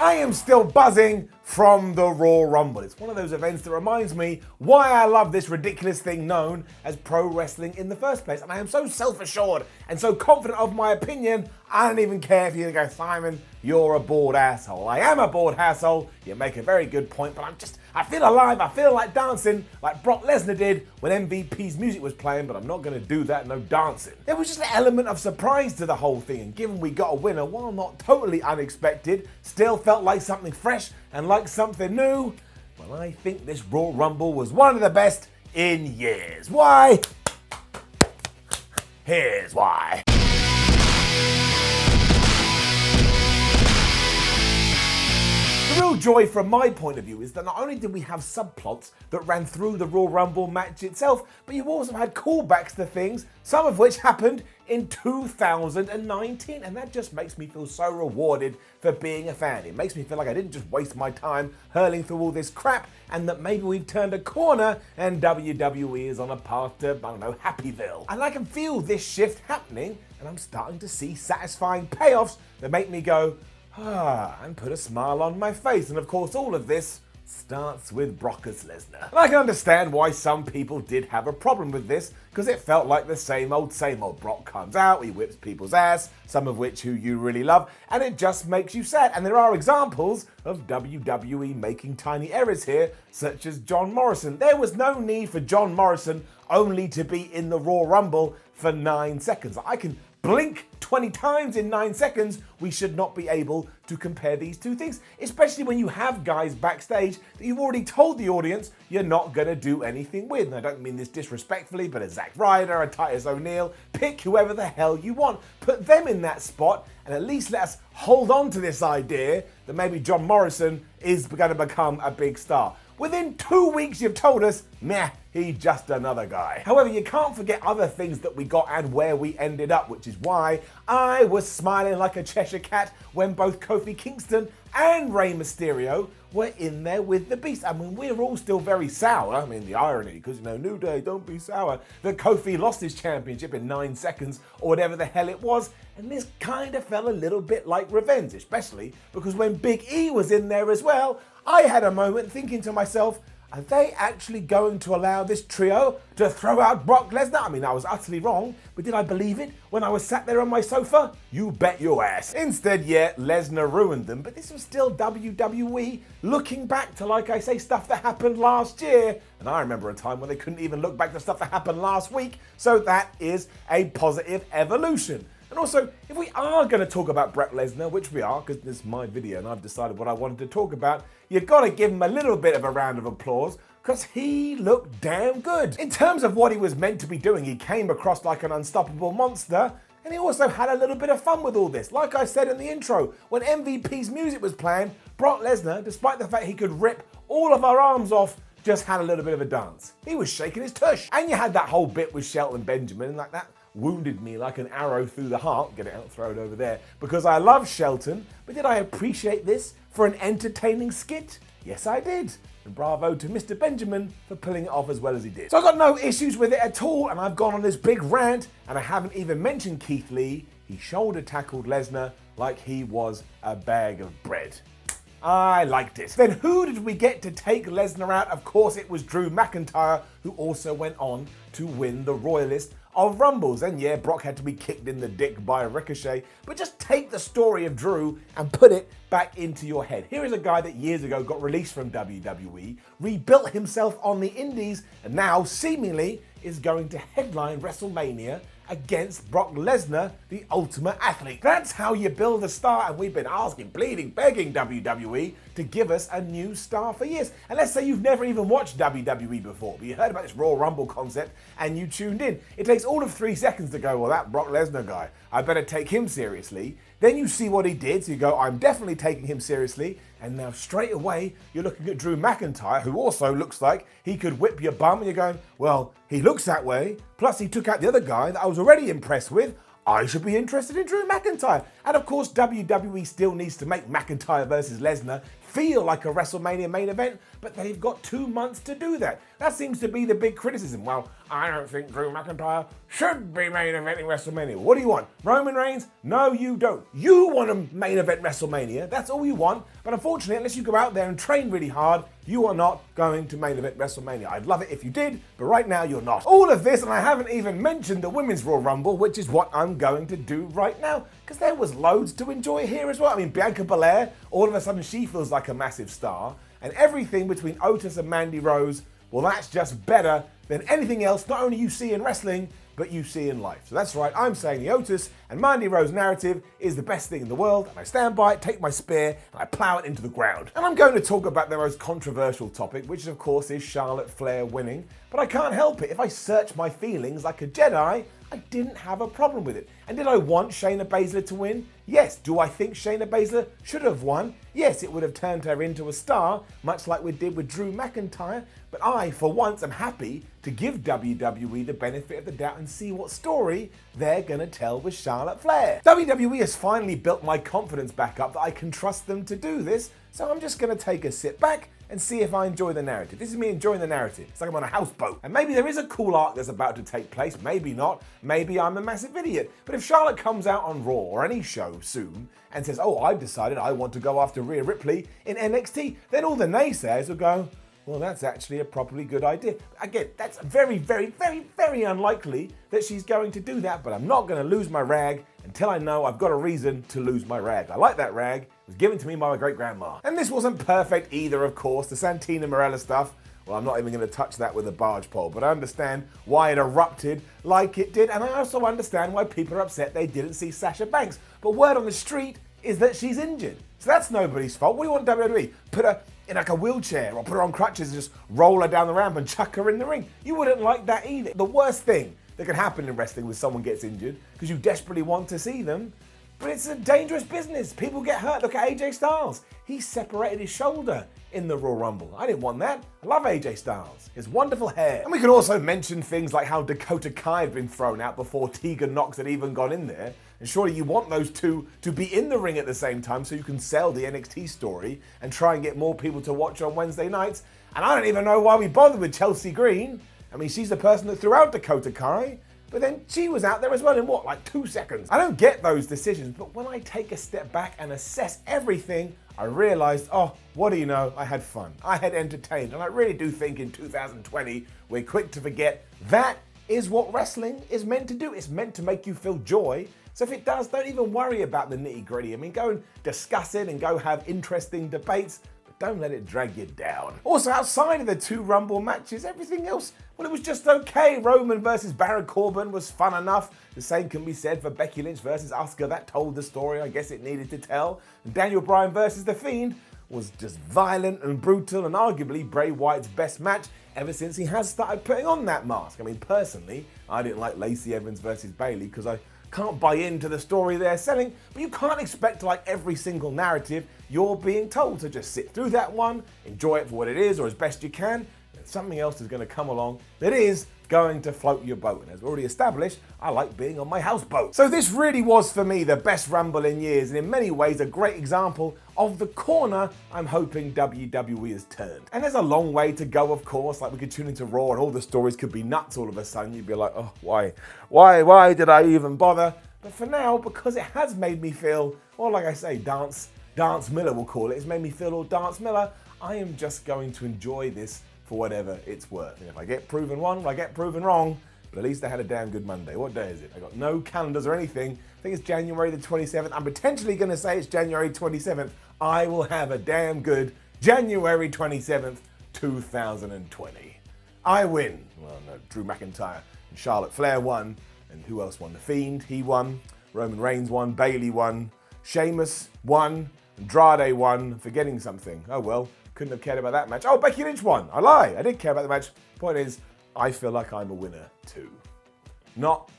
I am still buzzing from the Royal Rumble. It's one of those events that reminds me why I love this ridiculous thing known as pro wrestling in the first place. And I am so self-assured and so confident of my opinion, I don't even care if you go, Simon, you're a bored asshole. I am a bored asshole. You make a very good point, but I feel alive. I feel like dancing like Brock Lesnar did when MVP's music was playing, but I'm not going to do that, no dancing. There was just an element of surprise to the whole thing, and given we got a winner, while not totally unexpected, still felt like something fresh and like something new. Well, I think this Royal Rumble was one of the best in years. Why? Here's why. The real joy from my point of view is that not only did we have subplots that ran through the Royal Rumble match itself, but you also had callbacks to things, some of which happened in 2019, and that just makes me feel so rewarded for being a fan. It makes me feel like I didn't just waste my time hurling through all this crap, and that maybe we've turned a corner and WWE is on a path to, I don't know, Happyville. And I can feel this shift happening, and I'm starting to see satisfying payoffs that make me go, and put a smile on my face. And of course, all of this starts with Brock Lesnar. And I can understand why some people did have a problem with this, because it felt like the same old. Brock comes out, he whips people's ass, some of which who you really love, and it just makes you sad. And there are examples of WWE making tiny errors here, such as John Morrison. There was no need for John Morrison only to be in the Royal Rumble for 9 seconds. I can blink 20 times in 9 seconds, we should not be able to compare these two things, especially when you have guys backstage that you've already told the audience you're not going to do anything with. And I don't mean this disrespectfully, but a Zack Ryder, a Titus O'Neil, pick whoever the hell you want. Put them in that spot and at least let us hold on to this idea that maybe John Morrison is going to become a big star. Within 2 weeks, you've told us, meh, he's just another guy. However, you can't forget other things that we got and where we ended up, which is why I was smiling like a Cheshire cat when both Kofi Kingston and Rey Mysterio were in there with the Beast. I mean, we're all still very sour. I mean, the irony, because, New Day, don't be sour, that Kofi lost his championship in 9 seconds or whatever the hell it was. And this kind of felt a little bit like revenge, especially because when Big E was in there as well, I had a moment thinking to myself, are they actually going to allow this trio to throw out Brock Lesnar? I mean, I was utterly wrong, but did I believe it when I was sat there on my sofa? You bet your ass. Instead, yeah, Lesnar ruined them, but this was still WWE looking back to, like I say, stuff that happened last year. And I remember a time when they couldn't even look back to stuff that happened last week, so that is a positive evolution. And also, if we are going to talk about Brock Lesnar, which we are, because this is my video and I've decided what I wanted to talk about, you've got to give him a little bit of a round of applause, because he looked damn good. In terms of what he was meant to be doing, he came across like an unstoppable monster, and he also had a little bit of fun with all this. Like I said in the intro, when MVP's music was playing, Brock Lesnar, despite the fact he could rip all of our arms off, just had a little bit of a dance. He was shaking his tush. And you had that whole bit with Shelton Benjamin, like that wounded me like an arrow through the heart. Get it out, throw it over there. Because I love Shelton, but did I appreciate this for an entertaining skit? Yes, I did. And bravo to Mr. Benjamin for pulling it off as well as he did. So I've got no issues with it at all, and I've gone on this big rant, and I haven't even mentioned Keith Lee. He shoulder tackled Lesnar like he was a bag of bread. I liked it. Then who did we get to take Lesnar out? Of course, it was Drew McIntyre, who also went on to win the Royalist of Rumbles. And yeah, Brock had to be kicked in the dick by Ricochet, but just take the story of Drew and put it back into your head. Here is a guy that years ago got released from WWE, rebuilt himself on the indies, and now seemingly is going to headline WrestleMania against Brock Lesnar, the Ultimate Athlete. That's how you build a star, and we've been asking, pleading, begging WWE to give us a new star for years. And let's say you've never even watched WWE before, but you heard about this Royal Rumble concept and you tuned in. It takes all of 3 seconds to go, well, that Brock Lesnar guy, I better take him seriously. Then you see what he did, so you go, I'm definitely taking him seriously. And now straight away, you're looking at Drew McIntyre, who also looks like he could whip your bum, and you're going, well, he looks that way, plus he took out the other guy that I was already impressed with. I should be interested in Drew McIntyre. And of course, WWE still needs to make McIntyre versus Lesnar feel like a WrestleMania main event, but they've got 2 months to do that. That seems to be the big criticism. Well, I don't think Drew McIntyre should be main eventing WrestleMania. What do you want? Roman Reigns? No, you don't. You want to main event WrestleMania. That's all you want. But unfortunately, unless you go out there and train really hard, you are not going to main event WrestleMania. I'd love it if you did, but right now you're not. All of this, and I haven't even mentioned the Women's Royal Rumble, which is what I'm going to do right now, because there was loads to enjoy here as well. I mean, Bianca Belair, all of a sudden she feels like a massive star, and everything between Otis and Mandy Rose, well, that's just better than anything else, not only you see in wrestling, but you see in life. So that's right, I'm saying the Otis and Mandy Rose narrative is the best thing in the world, and I stand by it, take my spear, and I plow it into the ground. And I'm going to talk about the most controversial topic, which of course is Charlotte Flair winning, but I can't help it. If I search my feelings like a Jedi, I didn't have a problem with it. And did I want Shayna Baszler to win? Yes. Do I think Shayna Baszler should have won? Yes, it would have turned her into a star, much like we did with Drew McIntyre. But I, for once, am happy to give WWE the benefit of the doubt and see what story they're going to tell with Charlotte Flair. WWE has finally built my confidence back up that I can trust them to do this, so I'm just going to take a sit back and see if I enjoy the narrative. This is me enjoying the narrative. It's like I'm on a houseboat. And maybe there is a cool arc that's about to take place, maybe not, maybe I'm a massive idiot. But if Charlotte comes out on Raw or any show soon and says, oh, I've decided I want to go after Rhea Ripley in NXT, then all the naysayers will go, well, that's actually a properly good idea. Again, that's very, very, very, very unlikely that she's going to do that, but I'm not going to lose my rag until I know I've got a reason to lose my rag. I like that rag. It was given to me by my great-grandma. And this wasn't perfect either, of course. The Santina Morella stuff, well, I'm not even going to touch that with a barge pole, but I understand why it erupted like it did, and I also understand why people are upset they didn't see Sasha Banks. But word on the street is that she's injured. So that's nobody's fault. What do you want WWE? Put her in like a wheelchair or put her on crutches and just roll her down the ramp and chuck her in the ring? You wouldn't like that either. The worst thing that can happen in wrestling when someone gets injured, because you desperately want to see them, but it's a dangerous business. People get hurt. Look at AJ Styles. He separated his shoulder in the Royal Rumble. I didn't want that. I love AJ Styles. His wonderful hair. And we can also mention things like how Dakota Kai had been thrown out before Tegan Nox had even gone in there. And surely you want those two to be in the ring at the same time so you can sell the NXT story and try and get more people to watch on Wednesday nights. And I don't even know why we bothered with Chelsea Green. I mean, she's the person that threw out Dakota Kai. But then she was out there as well in what, like 2 seconds? I don't get those decisions, but when I take a step back and assess everything, I realized, oh, what do you know? I had fun. I had entertained. And I really do think in 2020, we're quick to forget that is what wrestling is meant to do. It's meant to make you feel joy. So if it does, don't even worry about the nitty gritty. I mean, go and discuss it and go have interesting debates, but don't let it drag you down. Also, outside of the 2 Rumble matches, everything else, well, it was just okay. Roman versus Baron Corbin was fun enough. The same can be said for Becky Lynch versus Asuka. That told the story I guess it needed to tell. And Daniel Bryan versus The Fiend was just violent and brutal and arguably Bray Wyatt's best match ever since he has started putting on that mask. I mean, personally, I didn't like Lacey Evans versus Bayley because I can't buy into the story they're selling, but you can't expect to like every single narrative you're being told. So just sit through that one, enjoy it for what it is or as best you can, and something else is going to come along that is going to float your boat. And as already established, I like being on my houseboat. So this really was for me the best Rumble in years, and in many ways a great example of the corner I'm hoping WWE has turned. And there's a long way to go, of course. Like, we could tune into Raw and all the stories could be nuts all of a sudden. You'd be like, oh, why did I even bother? But for now, because it has made me feel, well, like I say, Dance Miller will call it. It's made me feel all Dance Miller. I am just going to enjoy this for whatever it's worth. And if I get proven wrong, I get proven wrong. But at least I had a damn good Monday. What day is it? I got no calendars or anything. I think it's January the 27th. I'm potentially going to say it's January 27th. I will have a damn good January 27th, 2020. I win. Well, no, Drew McIntyre and Charlotte Flair won. And who else won? The Fiend, he won. Roman Reigns won. Bayley won. Sheamus won. Andrade won. Forgetting something. Oh well. Couldn't have cared about that match. Oh, Becky Lynch won. I lie. I did care about the match. Point is, I feel like I'm a winner too. Not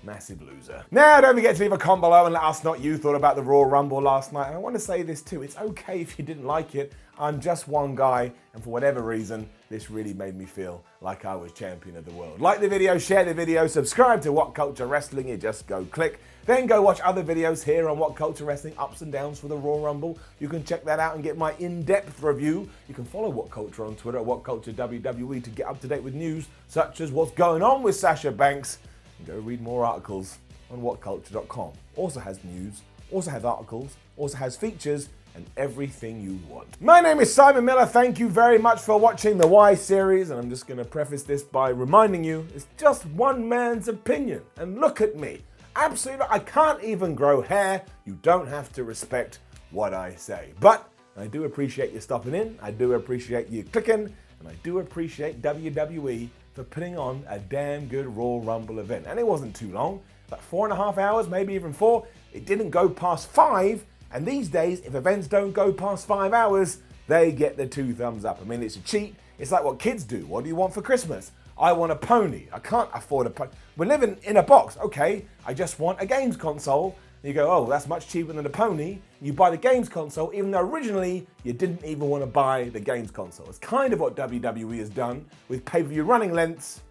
massive loser. Now, don't forget to leave a comment below and let us know what you thought about the Royal Rumble last night. And I want to say this too. It's okay if you didn't like it. I'm just one guy, and for whatever reason, this really made me feel like I was champion of the world. Like the video, share the video, subscribe to What Culture Wrestling. You just go click. Then go watch other videos here on What Culture Wrestling ups and downs for the Royal Rumble. You can check that out and get my in-depth review. You can follow What Culture on Twitter at What Culture WWE to get up to date with news such as what's going on with Sasha Banks. And go read more articles on whatculture.com. Also has news, also has articles, also has features, and everything you want. My name is Simon Miller. Thank you very much for watching the Why series, and I'm just going to preface this by reminding you it's just one man's opinion. And look at me. Absolutely, I can't even grow hair. You don't have to respect what I say. But I do appreciate you stopping in. I do appreciate you clicking, and I do appreciate WWE for putting on a damn good Royal Rumble event. And it wasn't too long, like 4.5 hours, maybe even 4. It didn't go past 5. And these days, if events don't go past 5 hours, they get the 2 thumbs up. I mean, it's a cheat. It's like what kids do. What do you want for Christmas? I want a pony. I can't afford a pony. We're living in a box. Okay, I just want a games console. And you go, oh, that's much cheaper than a pony. You buy the games console, even though originally you didn't even want to buy the games console. It's kind of what WWE has done with pay-per-view running lengths,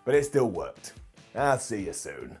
but it still worked. I'll see you soon.